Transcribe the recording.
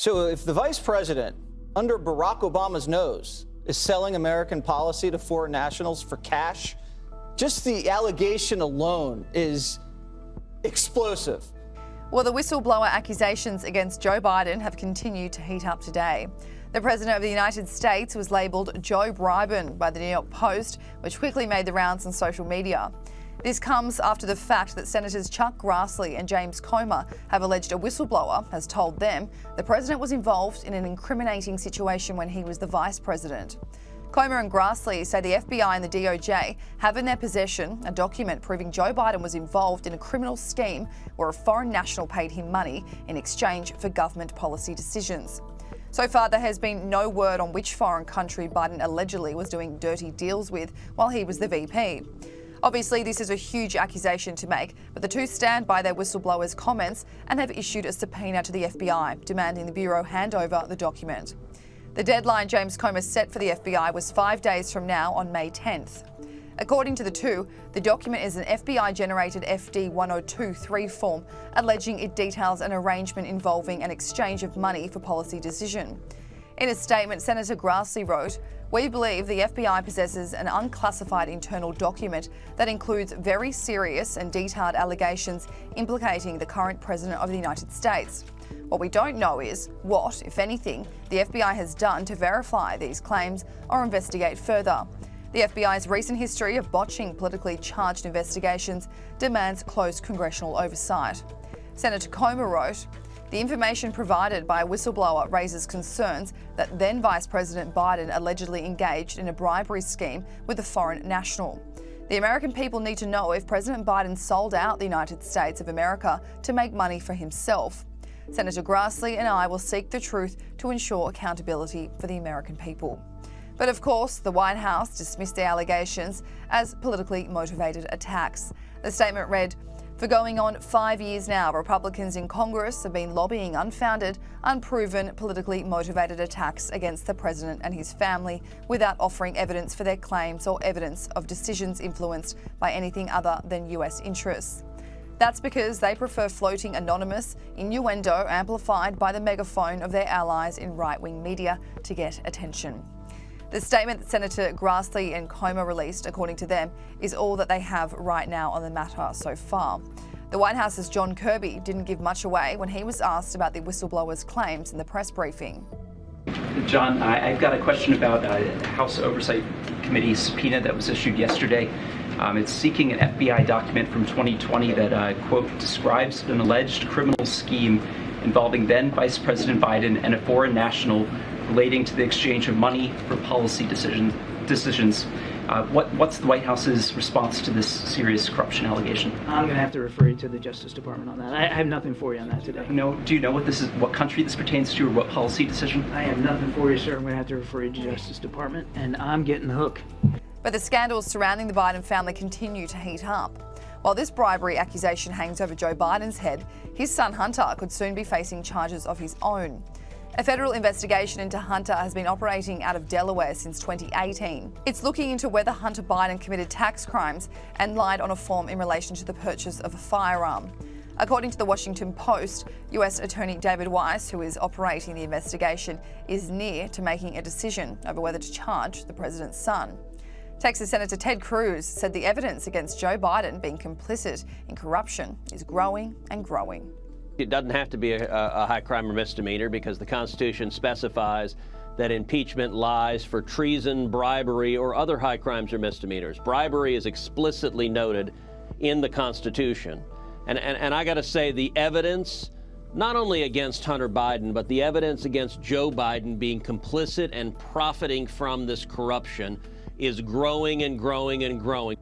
So if the vice president, under Barack Obama's nose, is selling American policy to foreign nationals for cash, just the allegation alone is explosive. Well, the whistleblower accusations against Joe Biden have continued to heat up today. The President of the United States was labelled Joe Bribin by the New York Post, which quickly made the rounds on social media. This comes after the fact that Senators Chuck Grassley and James Comer have alleged a whistleblower has told them the president was involved in an incriminating situation when he was the vice president. Comer and Grassley say the FBI and the DOJ have in their possession a document proving Joe Biden was involved in a criminal scheme where a foreign national paid him money in exchange for government policy decisions. So far, there has been no word on which foreign country Biden allegedly was doing dirty deals with while he was the VP. Obviously, this is a huge accusation to make, but the two stand by their whistleblower's comments and have issued a subpoena to the FBI, demanding the Bureau hand over the document. The deadline James Comer set for the FBI was 5 days from now on May 10th. According to the two, the document is an FBI-generated FD 1023 form alleging it details an arrangement involving an exchange of money for policy decision. In a statement, Senator Grassley wrote, "We believe the FBI possesses an unclassified internal document that includes very serious and detailed allegations implicating the current President of the United States. What we don't know is what, if anything, the FBI has done to verify these claims or investigate further. The FBI's recent history of botching politically charged investigations demands close congressional oversight." Senator Comer wrote, "The information provided by a whistleblower raises concerns that then Vice President Biden allegedly engaged in a bribery scheme with a foreign national. The American people need to know if President Biden sold out the United States of America to make money for himself. Senator Grassley and I will seek the truth to ensure accountability for the American people." But of course, the White House dismissed the allegations as politically motivated attacks. The statement read, "For going on 5 years now, Republicans in Congress have been lobbying unfounded, unproven, politically motivated attacks against the president and his family without offering evidence for their claims or evidence of decisions influenced by anything other than US interests. That's because they prefer floating anonymous innuendo amplified by the megaphone of their allies in right-wing media to get attention." The statement that Senator Grassley and Comer released, according to them, is all that they have right now on the matter so far. The White House's John Kirby didn't give much away when he was asked about the whistleblower's claims in the press briefing. John, I've got a question about a House Oversight Committee subpoena that was issued yesterday. It's seeking an FBI document from 2020 that, quote, describes an alleged criminal scheme involving then Vice President Biden and a foreign national relating to the exchange of money for policy decisions. What's the White House's response to this serious corruption allegation? I'm going to have to refer you to the Justice Department on that. I have nothing for you on that today. No. Do you know what country this pertains to, or what policy decision? I have nothing for you, sir. I'm going to have to refer you to the Justice Department, and I'm getting the hook. But the scandals surrounding the Biden family continue to heat up. While this bribery accusation hangs over Joe Biden's head, his son Hunter could soon be facing charges of his own. A federal investigation into Hunter has been operating out of Delaware since 2018. It's looking into whether Hunter Biden committed tax crimes and lied on a form in relation to the purchase of a firearm. According to the Washington Post, US Attorney David Weiss, who is operating the investigation, is near to making a decision over whether to charge the president's son. Texas Senator Ted Cruz said the evidence against Joe Biden being complicit in corruption is growing and growing. It doesn't have to be a high crime or misdemeanor because the Constitution specifies that impeachment lies for treason, bribery, or other high crimes or misdemeanors. Bribery is explicitly noted in the Constitution. And I got to say, the evidence, not only against Hunter Biden, but the evidence against Joe Biden being complicit and profiting from this corruption is growing and growing and growing.